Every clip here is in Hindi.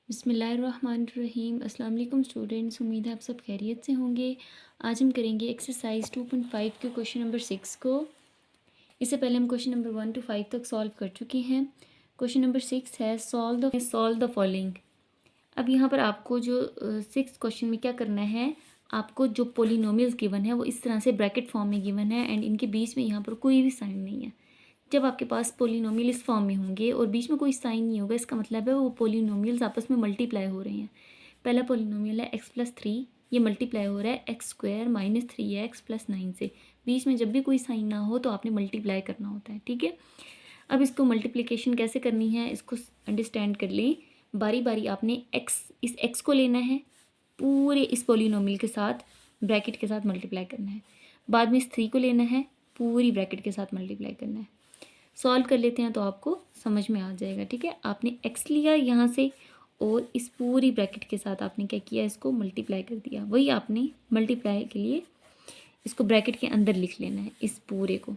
बिस्मिल्लाहिर्रहमानिर्रहीम। अस्सलाम वालेकुम स्टूडेंट्स, उम्मीद है आप सब खैरियत से होंगे। आज हम करेंगे एक्सरसाइज 2.5 के क्वेश्चन नंबर 6 को। इससे पहले हम क्वेश्चन नंबर 1 to 5 तक सॉल्व कर चुके हैं। क्वेश्चन नंबर 6 है सॉल्व द फॉलोइंग। अब यहाँ पर आपको जो 6 क्वेश्चन में क्या करना है, आपको जो पोलिनोमियल्स गिवन है वो इस तरह से ब्रैकेट फॉर्म में गिवन है एंड इनके बीच में यहाँ पर कोई भी साइन नहीं है। जब आपके पास पोलिनोमियल इस फॉर्म में होंगे और बीच में कोई साइन नहीं होगा, इसका मतलब है वो पोलिनोमियल्स आपस में मल्टीप्लाई हो रहे हैं। पहला पोलिनोमियल है x+3, ये मल्टीप्लाई हो रहा है x² - 3x + 9 से। बीच में जब भी कोई साइन ना हो तो आपने मल्टीप्लाई करना होता है, ठीक है। अब इसको मल्टीप्लिकेशन कैसे करनी है इसको अंडरस्टैंड कर लें। बारी बारी आपने इस x को लेना है, पूरे इस पोलिनोमियल के साथ ब्रैकेट के साथ मल्टीप्लाई करना है। बाद में इस 3 को लेना है, पूरी ब्रैकेट के साथ मल्टीप्लाई करना है। सॉल्व कर लेते हैं तो आपको समझ में आ जाएगा, ठीक है। आपने x लिया यहाँ से और इस पूरी ब्रैकेट के साथ आपने क्या किया, इसको मल्टीप्लाई कर दिया। वही आपने मल्टीप्लाई के लिए इसको ब्रैकेट के अंदर लिख लेना है, इस पूरे को,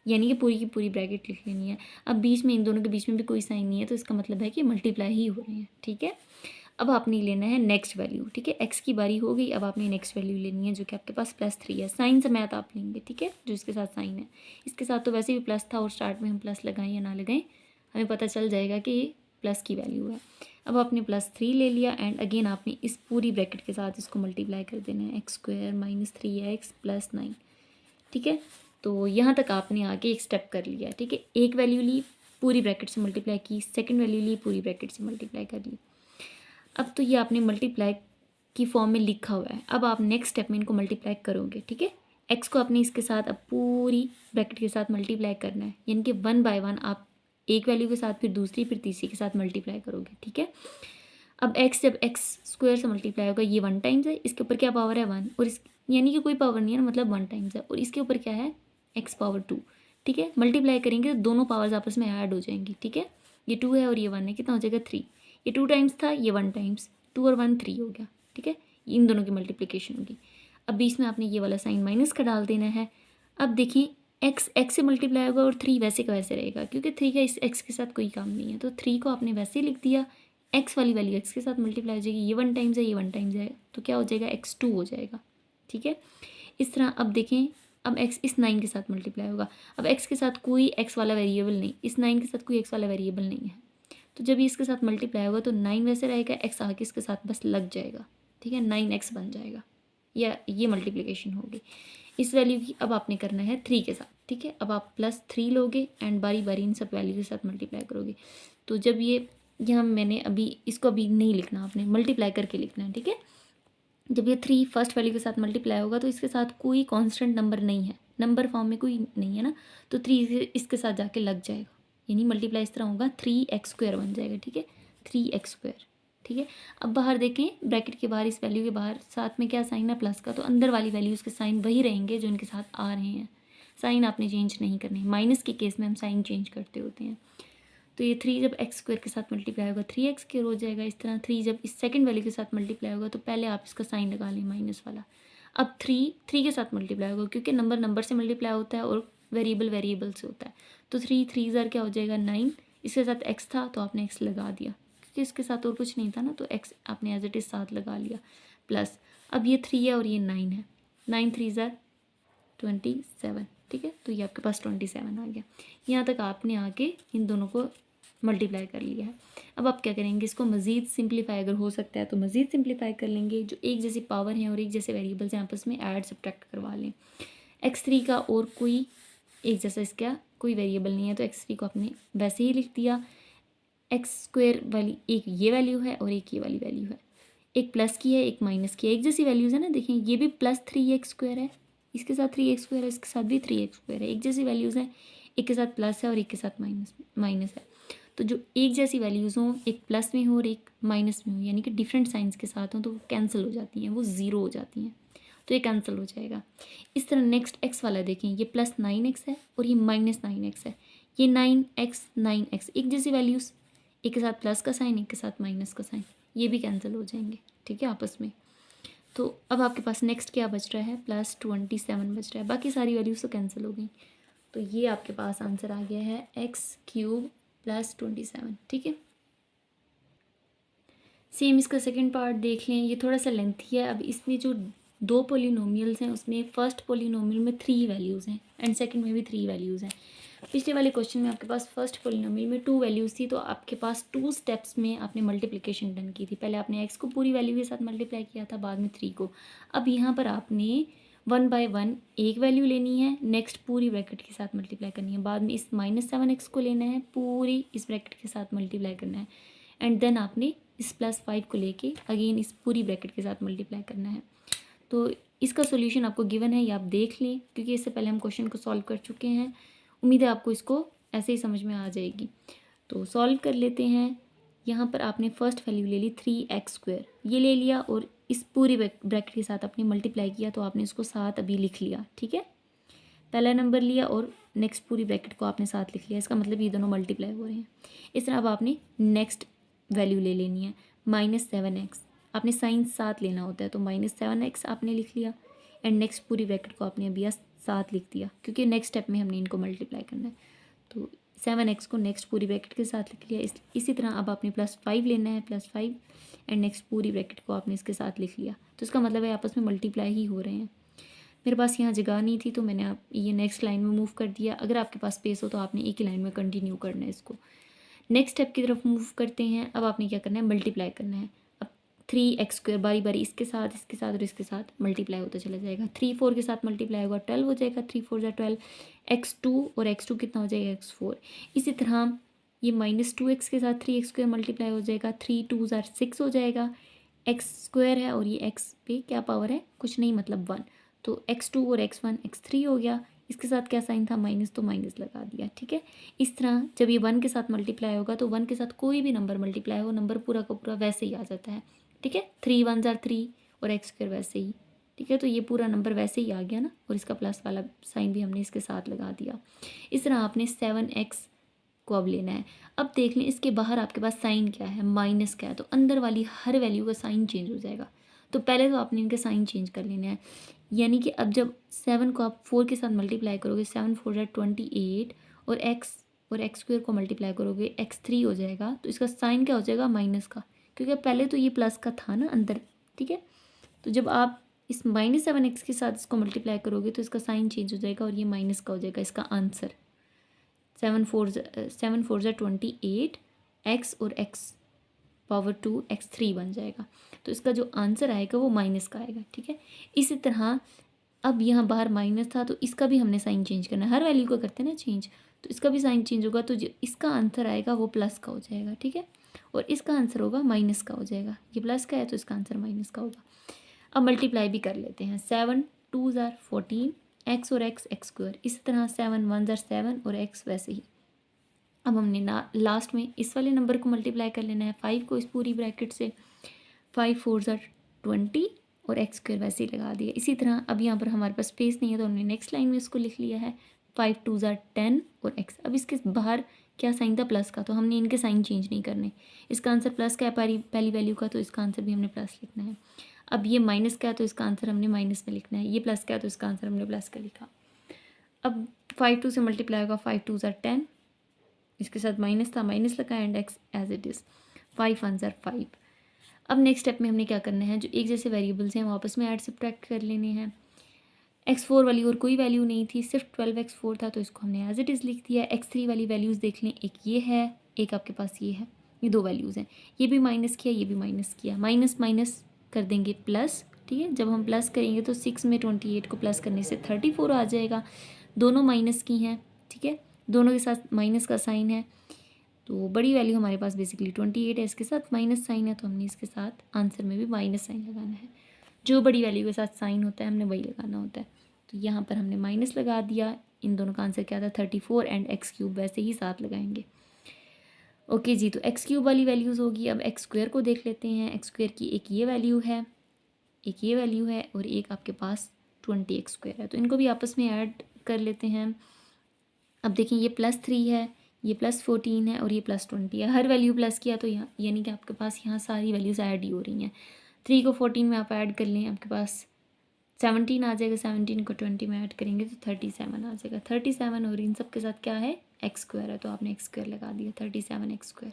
यानी कि पूरी की पूरी ब्रैकेट लिख लेनी है। अब बीच में इन दोनों के बीच में भी कोई साइन नहीं है तो इसका मतलब है कि मल्टीप्लाई ही हो रहे हैं, ठीक है। अब आपने लेना है नेक्स्ट वैल्यू, ठीक है। एक्स की बारी हो गई, अब आपने नेक्स्ट वैल्यू लेनी है जो कि आपके पास +3 है। साइन से मैथ आप लेंगे, ठीक है, जो इसके साथ साइन है। इसके साथ तो वैसे भी प्लस था और स्टार्ट में हम प्लस लगाएं या ना लगाएं हमें पता चल जाएगा कि ये प्लस की वैल्यू है। अब आपने +3 ले लिया एंड अगेन आपने इस पूरी ब्रैकेट के साथ इसको मल्टीप्लाई कर देना है, x² - 3x + 9, ठीक है। तो यहाँ तक आपने आगे एक स्टेप कर लिया, ठीक है। एक वैल्यू ली, पूरी ब्रैकेट से मल्टीप्लाई की, सेकेंड वैल्यू ली, पूरी ब्रैकेट से मल्टीप्लाई कर ली। अब तो ये आपने मल्टीप्लाई की फॉर्म में लिखा हुआ है। अब आप नेक्स्ट स्टेप में इनको मल्टीप्लाई करोगे, ठीक है। एक्स को आपने इसके साथ अब पूरी ब्रैकेट के साथ मल्टीप्लाई करना है, यानी कि 1 बाय 1 आप एक वैल्यू के साथ फिर दूसरी फिर तीसरी के साथ मल्टीप्लाई करोगे, ठीक है। अब एक्स जब x² से मल्टीप्लाई होगा, ये 1 टाइम्स है, इसके ऊपर क्या पावर है 1, और इस यानी कि कोई पावर नहीं है ना, मतलब 1 टाइम्स है, और इसके ऊपर क्या है x⁻², ठीक है। मल्टीप्लाई करेंगे तो दोनों पावर्स आपस में ऐड हो जाएंगी, ठीक है। ये 2 है और ये 1 है, कितना हो जाएगा 3। ये 2 टाइम्स था, ये 1 टाइम्स, 2 और 1 3 हो गया, ठीक है। इन दोनों की मल्टीप्लिकेशन होगी। अब बीच में आपने ये वाला साइन माइनस का डाल देना है। अब देखिए x से मल्टीप्लाई होगा और 3 वैसे का वैसे रहेगा, क्योंकि 3 का इस x के साथ कोई काम नहीं है, तो 3 को आपने वैसे ही लिख दिया। x वाली वैल्यू x के साथ मल्टीप्लाई हो जाएगी, ये 1 टाइम्स है, ये 1 टाइम्स है, तो क्या हो जाएगा x2 हो जाएगा, ठीक है। इस तरह अब देखें, अब x इस 9 के साथ मल्टीप्लाई होगा। अब x के साथ कोई x वाला वेरिएबल नहीं, इस 9 के साथ कोई x वाला वेरिएबल नहीं है, तो जब ये इसके साथ मल्टीप्लाई होगा तो 9 वैसे रहेगा, x आके इसके साथ बस लग जाएगा, ठीक है, 9x बन जाएगा, या ये मल्टीप्लिकेशन होगी इस वैल्यू की। अब आपने करना है 3 के साथ, ठीक है। अब आप +3 लोगे एंड बारी बारी इन सब वैल्यू के साथ मल्टीप्लाई करोगे। तो जब ये यहाँ मैंने अभी इसको अभी नहीं लिखना, आपने मल्टीप्लाई करके लिखना है, ठीक है। जब ये 3 फर्स्ट वैल्यू के साथ मल्टीप्लाई होगा तो इसके साथ कोई कांस्टेंट नंबर नहीं है, नंबर फॉर्म में कोई नहीं है ना, तो 3 इसके साथ जाके लग जाएगा, यानी मल्टीप्लाई इस तरह होगा 3x² बन जाएगा, ठीक है, 3x², ठीक है। अब बाहर देखें, ब्रैकेट के बाहर इस वैल्यू के बाहर साथ में क्या साइन है प्लस का, तो अंदर वाली वैल्यूज़ के साइन वही रहेंगे जो इनके साथ आ रहे हैं, साइन आपने चेंज नहीं करने। माइनस के केस में हम साइन चेंज करते होते हैं। तो ये 3 जब x² के साथ मल्टीप्लाई होगा 3x² हो जाएगा। इस तरह 3 जब इस सेकंड वैल्यू के साथ मल्टीप्लाई होगा तो पहले आप इसका साइन लगा लें माइनस वाला। अब 3 के साथ मल्टीप्लाई होगा, क्योंकि नंबर नंबर से मल्टीप्लाई होता है और वेरिएबल वेरिएबल से होता है, तो 3 ज़र क्या हो जाएगा 9। इसके साथ x था तो आपने x लगा दिया, क्योंकि इसके साथ और कुछ नहीं था ना, तो x आपने एज इट इज़ साथ लगा लिया प्लस। अब ये 3 है और ये 9 है, 9 3 = 27, ठीक है। तो ये आपके पास 27 आ गया। यहाँ तक आपने आके इन दोनों को मल्टीप्लाई कर लिया है। अब आप क्या करेंगे, इसको मज़ीद सिंप्लीफाई अगर हो सकता है तो मज़ीद सिंप्लीफाई कर लेंगे। जो एक जैसी पावर हैं और एक जैसे वेरिएबल्स हैं आपस में ऐड सब्ट्रैक्ट करवा लें। x3 का और कोई एक जैसा इसका कोई वेरिएबल नहीं है, तो x3 को आपने वैसे ही लिख दिया। x² वाली एक ये वैल्यू है और एक ये वाली वैल्यू है, एक प्लस की है एक माइनस की है, एक जैसी वैल्यूज़ है ना। देखें ये भी +3x² है, इसके साथ 3x² है, इसके साथ भी 3x² है, एक जैसी वैल्यूज़ हैं। एक के साथ प्लस है और एक के साथ माइनस है, तो जो एक जैसी वैल्यूज़ हों, एक प्लस में हो और एक माइनस में हो, यानी कि डिफरेंट साइंस के साथ हों, तो वो कैंसिल हो जाती हैं, वो ज़ीरो हो जाती हैं, तो ये कैंसिल हो जाएगा। इस तरह नेक्स्ट x वाला देखें, ये +9x है और ये -9x है, ये 9x 9x एक जैसी वैल्यूज़, एक के साथ प्लस का साइन एक के साथ माइनस का साइन, ये भी कैंसिल हो जाएंगे, ठीक है, आपस में। तो अब आपके पास नेक्स्ट क्या बच रहा है, +27 बच रहा है, बाकी सारी वैल्यूज़ तो कैंसिल हो गई। तो ये आपके पास आंसर आ गया है x³ + 27, ठीक है। सेम इसका सेकंड पार्ट देख लें, ये थोड़ा सा लेंथी है। अब इसमें जो दो पोलिनोमियल्स हैं उसमें फर्स्ट पोलिनोमियल में 3 वैल्यूज़ हैं एंड सेकंड में भी 3 वैल्यूज़ हैं। पिछले वाले क्वेश्चन में आपके पास फर्स्ट पोलिनोमियल में 2 वैल्यूज़ थी, तो आपके पास 2 स्टेप्स में आपने मल्टीप्लिकेशन डन की थी। पहले आपने x को पूरी वैल्यू के साथ मल्टीप्लाई किया था, बाद में 3 को। अब यहाँ पर आपने 1 बाय 1 एक वैल्यू लेनी है, नेक्स्ट पूरी ब्रैकेट के साथ मल्टीप्लाई करनी है, बाद में इस -7x को लेना है, पूरी इस ब्रैकेट के साथ मल्टीप्लाई करना है, एंड देन आपने इस +5 को लेके अगेन इस पूरी ब्रैकेट के साथ मल्टीप्लाई करना है। तो इसका सॉल्यूशन आपको गिवन है, ये आप देख लें, क्योंकि इससे पहले हम क्वेश्चन को सॉल्व कर चुके हैं। उम्मीद है आपको इसको ऐसे ही समझ में आ जाएगी। तो सॉल्व कर लेते हैं। यहाँ पर आपने फर्स्ट वैल्यू ले ली 3x², ये ले लिया और इस पूरी ब्रैकेट के साथ आपने मल्टीप्लाई किया, तो आपने इसको साथ अभी लिख लिया, ठीक है। पहला नंबर लिया और नेक्स्ट पूरी ब्रैकेट को आपने साथ लिख लिया, इसका मतलब ये दोनों मल्टीप्लाई हो रहे हैं। इस तरह अब आपने नेक्स्ट वैल्यू ले लेनी है -7x, आपने साइन साथ लेना होता है, तो -7x आपने लिख लिया एंड नेक्स्ट पूरी ब्रैकेट को आपने अभी साथ लिख दिया, क्योंकि नेक्स्ट स्टेप में हमने इनको मल्टीप्लाई करना है। तो 7x को नेक्स्ट पूरी ब्रैकेट के साथ लिख लिया। इसी तरह अब आपने +5 लेना है, +5 एंड नेक्स्ट पूरी ब्रैकेट को आपने इसके साथ लिख लिया, तो इसका मतलब है आपस में मल्टीप्लाई ही हो रहे हैं। मेरे पास यहाँ जगह नहीं थी, तो मैंने आप ये नेक्स्ट लाइन में मूव कर दिया। अगर आपके पास स्पेस हो तो आपने एक ही लाइन में कंटिन्यू करना है इसको। नेक्स्ट स्टेप की तरफ मूव करते हैं। अब आपने क्या करना है, मल्टीप्लाई करना है। अब 3x² बारी बारी इसके साथ और इसके साथ मल्टीप्लाई होता चला जाएगा। 3 4 के साथ मल्टीप्लाई होगा, 12 हो जाएगा, 3 4 जा 12, x2 और x2 कितना हो जाएगा, x4। इसी तरह ये -2x के साथ 3x² मल्टीप्लाई हो जाएगा, 3 2 ज़ा 6 हो जाएगा, x² है और ये x पे क्या पावर है, कुछ नहीं मतलब 1, तो x2 और x1 x3 हो गया। इसके साथ क्या साइन था, माइनस, तो माइनस लगा दिया, ठीक है। इस तरह जब ये 1 के साथ मल्टीप्लाई होगा तो 1 के साथ कोई भी नंबर मल्टीप्लाई हो, नंबर पूरा का पूरा वैसे ही आ जाता है, ठीक है। 3 1 ज़ा 3 और x² वैसे ही, ठीक है। तो ये पूरा नंबर वैसे ही आ गया ना, और इसका प्लस वाला साइन भी हमने इसके साथ लगा दिया। इस तरह आपने 7x को अब लेना है। अब देख लें इसके बाहर आपके पास साइन क्या है, माइनस क्या है, तो अंदर वाली हर वैल्यू का साइन चेंज हो जाएगा। तो पहले तो आपने इनके साइन चेंज कर लेने हैं, यानी कि अब जब 7 को आप 4 के साथ मल्टीप्लाई करोगे, 7 4 ज़ा 28, और x² को मल्टीप्लाई करोगे, x3 हो जाएगा। तो इसका साइन क्या हो जाएगा, माइनस का, क्योंकि पहले तो ये प्लस का था ना अंदर, ठीक है। तो जब आप इस -7x के साथ इसको मल्टीप्लाई करोगे तो इसका साइन चेंज हो जाएगा और ये माइनस का हो जाएगा इसका आंसर। 7 4 ज़ा 28, x और x⁻2 x3 बन जाएगा। तो इसका जो आंसर आएगा वो माइनस का आएगा, ठीक है। इसी तरह अब यहाँ बाहर माइनस था, तो इसका भी हमने साइन चेंज करना है, हर वैल्यू का करते हैं ना चेंज, तो इसका भी साइन चेंज होगा। तो जो इसका आंसर आएगा वो प्लस का हो जाएगा, ठीक है, और इसका आंसर होगा माइनस का हो जाएगा। ये प्लस का है तो इसका आंसर माइनस का होगा। अब मल्टीप्लाई भी कर लेते हैं। 7 2 ज़ा 14, x और x² इसी तरह 7 1 ज़ा 7 और x वैसे ही। अब हमने लास्ट में इस वाले नंबर को मल्टीप्लाई कर लेना है, 5 को इस पूरी ब्रैकेट से, 5 4 ज़ा 20 और x² वैसे ही लगा दिया। इसी तरह अब यहाँ पर हमारे पास स्पेस नहीं है, तो हमने नेक्स्ट लाइन में इसको लिख लिया है, 5 2 ज़ा 10 और x। अब इसके बाहर क्या साइन था, प्लस का, तो हमने इनके साइन चेंज नहीं करने। इसका आंसर प्लस का है पहली वैल्यू का, तो इसका आंसर भी हमने प्लस लिखना है। अब ये माइनस का है तो इसका आंसर हमने माइनस में लिखना है, ये प्लस का है तो इसका आंसर हमने प्लस का लिखा। अब 5 2 से मल्टीप्लाई होगा, 5 2 ज़ा 10, इसके साथ माइनस था, माइनस लगा and x as it is, 5 1 ज़ा 5। अब नेक्स्ट स्टेप में हमने क्या करना है, जो एक जैसे वेरिएबल्स हैं वो आपस में ऐड सब्ट्रैक्ट कर लेने हैं। x4 वाली और कोई वैल्यू नहीं थी, सिर्फ 12x4 था, तो इसको हमने एज इट इज़ लिख दिया। x3 वाली वैल्यूज़ देख लें, एक ये है, एक आपके पास ये है, ये दो वैल्यूज़ हैं। ये भी माइनस किया, ये भी माइनस किया, माइनस माइनस कर देंगे प्लस, ठीक है। जब हम प्लस करेंगे तो 6 में 28 को प्लस करने से 34 आ जाएगा। दोनों माइनस की हैं, ठीक है, दोनों के साथ माइनस का साइन है, तो बड़ी वैल्यू हमारे पास बेसिकली 28 है, इसके साथ माइनस साइन है, तो हमने इसके साथ आंसर में भी माइनस साइन लगाना है। जो बड़ी वैल्यू के साथ साइन होता है हमने वही लगाना होता है। तो यहाँ पर हमने माइनस लगा दिया। इन दोनों का आंसर क्या था, 34 एंड x³ वैसे ही साथ लगाएंगे। ओके जी, तो x³ वाली वैल्यूज़ होगी। अब x² को देख लेते हैं। x² की एक ये वैल्यू है, एक ये वैल्यू है और एक आपके पास 20x² है, तो इनको भी आपस में ऐड कर लेते हैं। अब देखिए ये +3 है, ये +14 है और ये +20 है। हर वैल्यू प्लस किया तो यहाँ यानी कि आपके पास यहाँ सारी वैल्यूज़ ऐड ही हो रही हैं। 3 को 14 में आप ऐड कर लें, आपके पास 17 आ जाएगा। 17 को 20 में ऐड करेंगे तो 37 आ जाएगा। 37 और इन सब के साथ क्या है, x² है, तो आपने x² लगा दिया, 37x²।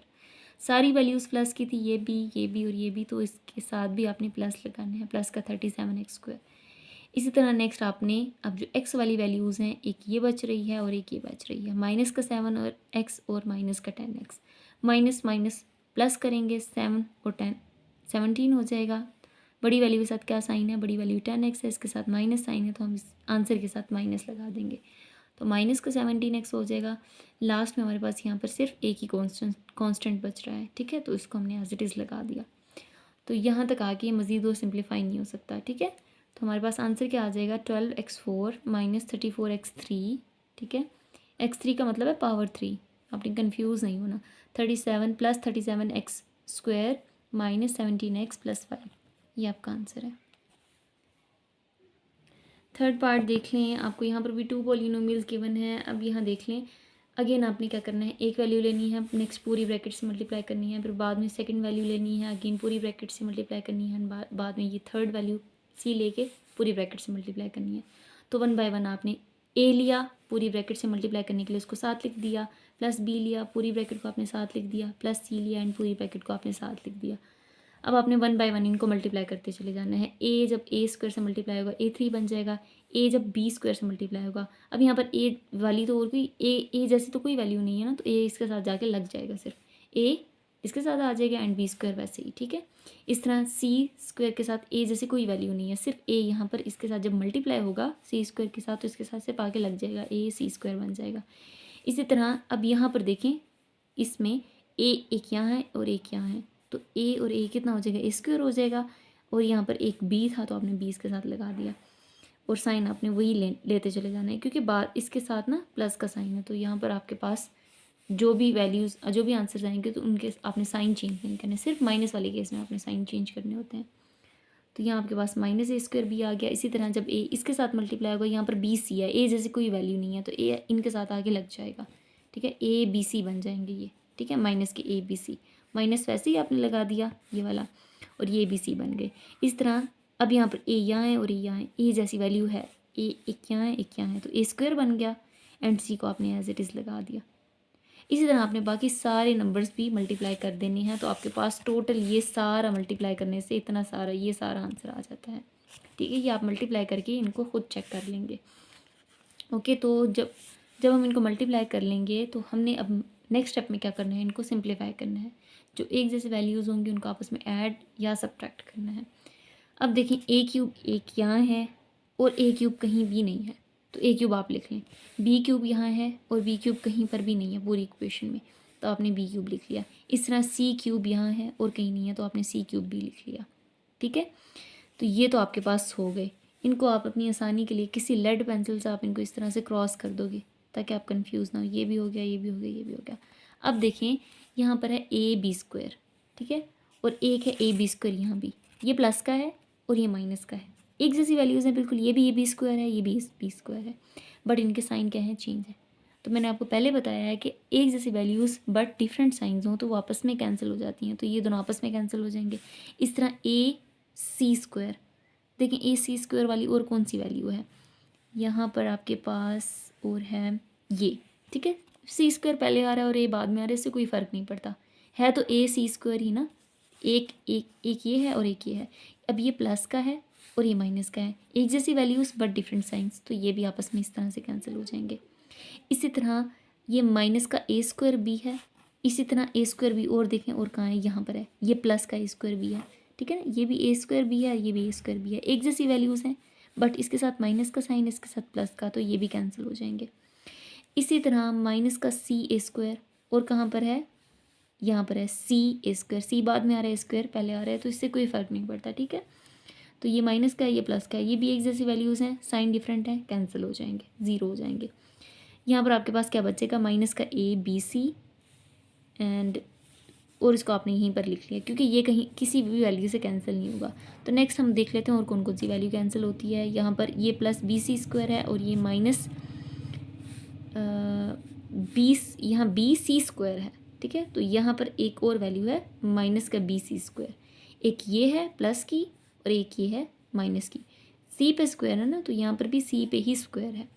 सारी वैल्यूज़ प्लस की थी, ये भी और ये भी, तो इसके साथ भी आपने प्लस लगाने हैं, प्लस का 37x²। इसी तरह नेक्स्ट आपने अब जो x वाली वैल्यूज़ हैं, एक ये बच रही है और एक ये बच रही है, माइनस का 7 और x और माइनस का 10x। माइनस माइनस प्लस करेंगे, 7 और 10 17 हो जाएगा। बड़ी वैल्यू के साथ क्या साइन है, बड़ी वैल्यू 10x है, इसके साथ माइनस साइन है, तो हम इस आंसर के साथ माइनस लगा देंगे, तो माइनस का 17x हो जाएगा। लास्ट में हमारे पास यहाँ पर सिर्फ एक ही कांस्टेंट बच रहा है, ठीक है, तो इसको हमने एज इट इज़ लगा दिया। तो यहाँ तक आके मज़ीद और सिंप्लीफाई नहीं हो सकता, ठीक है। तो हमारे पास आंसर क्या आ जाएगा, 12x4 माइनस 34x3, ठीक है। x3 का मतलब है पावर 3, आपने कन्फ्यूज़ नहीं होना। 37 plus 37x² minus 17x plus 5, ये आपका आंसर है। थर्ड पार्ट देख लें, आपको यहाँ पर भी 2 पॉलिनोमियल्स गिवन है। अब यहाँ देख लें, अगेन आपने क्या करना है, एक वैल्यू लेनी है, नेक्स्ट पूरी ब्रैकेट से मल्टीप्लाई करनी है, फिर बाद में सेकंड वैल्यू लेनी है, अगेन पूरी ब्रैकेट से मल्टीप्लाई करनी है, बाद में ये थर्ड वैल्यू सी लेके पूरी ब्रैकेट से मल्टीप्लाई करनी है। तो 1 बाय 1 आपने ए लिया, पूरी ब्रैकेट से मल्टीप्लाई करने के लिए उसको साथ लिख दिया, प्लस बी लिया, पूरी ब्रैकेट को आपने साथ लिख दिया, प्लस सी लिया एंड पूरी ब्रैकेट को आपने साथ लिख दिया। अब आपने 1 बाय 1 इनको मल्टीप्लाई करते चले जाना है। ए जब a² से मल्टीप्लाई होगा a3 बन जाएगा, ए जब b² से मल्टीप्लाई होगा। अब यहाँ पर ए वाली तो और कोई ए जैसी तो कोई वैल्यू नहीं है ना, तो ए इसके साथ जाके लग जाएगा, सिर्फ ए इसके साथ आ जाएगा एंड b² वैसे ही, ठीक है। इस तरह c² के साथ ए जैसी कोई वैल्यू नहीं है, सिर्फ ए यहाँ पर इसके साथ जब मल्टीप्लाई होगा c² के साथ, तो इसके साथ सिर्फ आके लग जाएगा, ए c² बन जाएगा। इसी तरह अब यहाँ पर देखें, इसमें ए एक यहाँ है और एक यहाँ है, तो ए और ए कितना हो जाएगा, a² हो जाएगा, और यहाँ पर एक b था तो आपने b इसके साथ लगा दिया, और साइन आपने वही लेते चले जाना है, क्योंकि बाद इसके साथ ना प्लस का साइन है, तो यहाँ पर आपके पास जो भी वैल्यूज़ जो भी आंसर्स आएंगे तो उनके आपने साइन चेंज नहीं करने, सिर्फ माइनस वाले केस में आपने साइन चेंज करने होते हैं। तो यहाँ आपके पास माइनस a² भी आ गया। इसी तरह जब a इसके साथ मल्टीप्लाई होगा, यहाँ पर b c है, a जैसी कोई वैल्यू नहीं है, तो a इनके साथ आगे लग जाएगा, ठीक है, a b c बन जाएंगे ये, ठीक है, माइनस के a b c, माइनस वैसे ही आपने लगा दिया ये वाला, और ये b c बन गए। इस तरह अब यहाँ पर a यहाँ है और a यहाँ है, a जैसी वैल्यू है, a एक यहाँ है एक यहाँ है, तो a² बन गया एंड c को आपने एज इट इज़ लगा दिया। इसी तरह आपने बाकी सारे नंबर्स भी मल्टीप्लाई कर देने हैं, तो आपके पास टोटल ये सारा मल्टीप्लाई करने से इतना सारा ये सारा आंसर आ जाता है, ठीक है। ये आप मल्टीप्लाई करके इनको खुद चेक कर लेंगे, ओके। तो जब जब हम इनको मल्टीप्लाई कर लेंगे तो हमने अब नेक्स्ट स्टेप में क्या करना है, इनको सिंप्लीफाई करना है। जो एक जैसे वैल्यूज़ होंगी उनको आपस में ऐड या सब्ट्रैक्ट करना है। अब देखें, a³ एक यहाँ है और a³ कहीं भी नहीं है, तो a³ आप लिख लें, b³ यहाँ है और b³ कहीं पर भी नहीं है पूरी इक्वेशन में, तो आपने b³ लिख लिया। इस तरह c³ यहाँ है और कहीं नहीं है, तो आपने c³ भी लिख लिया, ठीक है। तो ये तो आपके पास हो गए। इनको आप अपनी आसानी के लिए किसी लेड पेंसिल से आप इनको इस तरह से क्रॉस कर दोगे ताकि आप कंफ्यूज ना हो, ये भी हो गया, ये भी हो गया, ये भी हो गया। अब देखें, यहाँ पर है ab², ठीक है, और एक है ab² यहाँ भी, ये प्लस का है और ये माइनस का है, एक जैसी वैल्यूज़ हैं बिल्कुल, ये भी ab² है, ये भी b² है, बट इनके साइन क्या है, चेंज है। तो मैंने आपको पहले बताया है कि एक जैसी वैल्यूज़ बट डिफरेंट साइंस हों तो वो आपस में कैंसिल हो जाती हैं, तो ये दोनों आपस में कैंसिल हो जाएंगे। इस तरह ac², देखें ac² वाली और कौन सी वैल्यू है, यहाँ पर आपके पास और है ये, ठीक है, c² पहले आ रहा है और a बाद में आ रहा है, इससे कोई फ़र्क नहीं पड़ता, है तो ac² ही ना, एक ये है और एक ये है। अब ये प्लस का है और ये माइनस का है, एक जैसी वैल्यूज़ बट डिफरेंट साइंस, तो ये भी आपस में इस तरह से कैंसिल हो जाएंगे। इसी तरह ये माइनस का a² भी है, इसी तरह a² भी, और देखें और कहाँ है, यहाँ पर है, ये प्लस का a² भी है, ठीक है ना, ये भी a² भी है, ये भी a² भी है, एक जैसी वैल्यूज़ हैं बट इसके साथ माइनस का साइन, इसके साथ प्लस का, तो ये भी कैंसिल हो जाएंगे। इसी तरह माइनस का c² और कहाँ पर है, यहाँ पर है c² c बाद में आ रहा है, स्क्वायर पहले आ रहा है, तो इससे कोई फ़र्क नहीं पड़ता, ठीक है। तो ये माइनस का है, ये प्लस का है, ये भी एक जैसी वैल्यूज़ हैं, साइन डिफरेंट है, कैंसिल हो जाएंगे, ज़ीरो हो जाएंगे। यहाँ पर आपके पास क्या बचेगा, माइनस का a b c एंड, और इसको आपने यहीं पर लिख लिया क्योंकि ये कहीं किसी भी वैल्यू से कैंसिल नहीं होगा। तो नेक्स्ट हम देख लेते हैं और कौन कौन सी वैल्यू कैंसिल होती है। यहाँ पर ये प्लस bc² है और ये माइनस 20, यहाँ bc² है, ठीक है। तो यहाँ पर एक और वैल्यू है माइनस का bc², एक ये है प्लस की और एक ये है माइनस की, c पे स्क्वायर है ना, तो यहाँ पर भी c पे ही स्क्वायर है,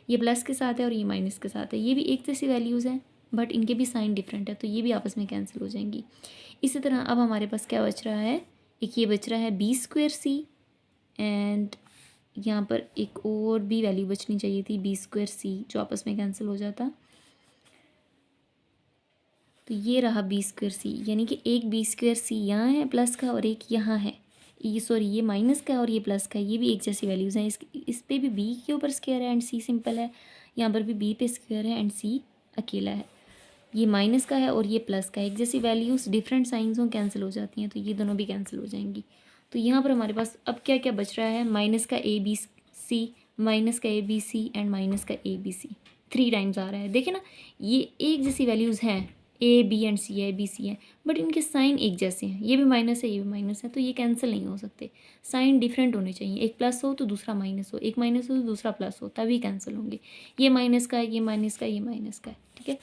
ये प्लस के साथ है और ये माइनस के साथ है, ये भी एक जैसी वैल्यूज़ हैं बट इनके भी साइन डिफरेंट है, तो ये भी आपस में कैंसिल हो जाएंगी। इसी तरह अब हमारे पास क्या बच रहा है, एक ये बच रहा है बी स्क्वेयर सी, एंड यहाँ पर एक और भी वैल्यू बचनी चाहिए थी बी स्क्वेयर सी, जो आपस में कैंसिल हो जाता। तो ये रहा बी स्क्वेयर सी, यानी कि एक बी स्क्वेयर सी यहाँ है प्लस का और एक यहाँ है, ये सॉरी ये माइनस का है और ये प्लस का है, ये भी एक जैसी वैल्यूज़ हैं। इस पे भी बी के ऊपर स्क्वायर है एंड सी सिंपल है, यहाँ पर भी बी पे स्क्वायर है एंड सी अकेला है। ये माइनस का है और ये प्लस का है, एक जैसी वैल्यूज़ डिफरेंट साइंस हों कैंसिल हो जाती हैं, तो ये दोनों भी कैंसिल हो जाएंगी। तो यहाँ पर हमारे पास अब क्या क्या बच रहा है, माइनस का ए बी सी, माइनस का A B C and minus का ए बी सी, 3 टाइम्स आ रहा है। देखिए ना, ये एक जैसी वैल्यूज़ हैं, ए बी एंड सी है, बी सी है, बट इनके साइन एक जैसे हैं, ये भी माइनस है ये भी माइनस है, तो ये कैंसिल नहीं हो सकते। साइन डिफरेंट होने चाहिए, एक प्लस हो तो दूसरा माइनस हो, एक माइनस हो तो दूसरा प्लस हो, तभी कैंसिल होंगे। ये माइनस का है, ये माइनस का है, ये माइनस का है, ठीक है।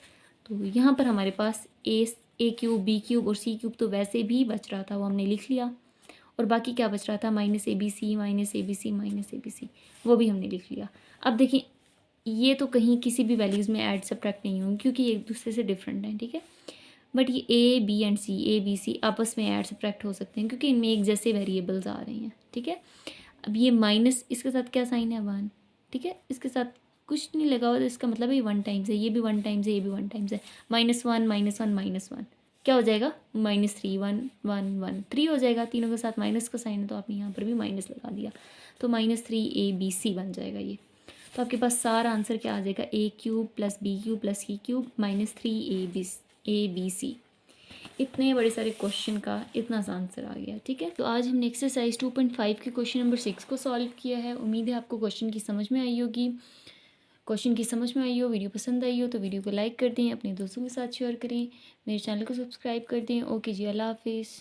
तो यहाँ पर हमारे पास ए क्यूब बी क्यूब और सी क्यूब तो वैसे भी बच रहा था, वो हमने लिख लिया, और बाकी क्या बच रहा था, minus A B C minus A B C minus A B C, वो भी हमने लिख लिया। अब देखिए ये तो कहीं किसी भी वैल्यूज़ में ऐड सब्ट्रैक्ट नहीं होंगे क्योंकि एक दूसरे से डिफरेंट हैं, ठीक है। बट ये A B and C, A B C आपस में ऐड सब्ट्रैक्ट हो सकते हैं क्योंकि इनमें एक जैसे वेरिएबल्स आ रहे हैं, ठीक है। अब ये माइनस, इसके साथ क्या साइन है, 1, ठीक है, इसके साथ कुछ नहीं लगा हुआ, तो इसका मतलब है 1 टाइम्स है, ये भी 1 टाइम्स है, ये भी 1 टाइम्स है, -1 -1 -1 क्या हो जाएगा, -3 1 1 1 3 हो जाएगा, तीनों के साथ माइनस का साइन है तो आपने यहाँ पर भी माइनस लगा दिया, तो -3 ABC बन जाएगा ये। तो आपके पास सारा आंसर क्या आ जाएगा, A cube plus B cube plus C cube -3 ABC। इतने बड़े सारे क्वेश्चन का इतना सा आंसर आ गया, ठीक है। तो आज हमने एक्सरसाइज 2.5 के क्वेश्चन नंबर 6 को सॉल्व किया है। उम्मीद है आपको क्वेश्चन की समझ में आई होगी। क्वेश्चन की समझ में आई हो, वीडियो पसंद आई हो तो वीडियो को लाइक कर दें, अपने दोस्तों के साथ शेयर करें, मेरे चैनल को सब्सक्राइब कर दें। ओके जी, अल्लाह हाफिज़।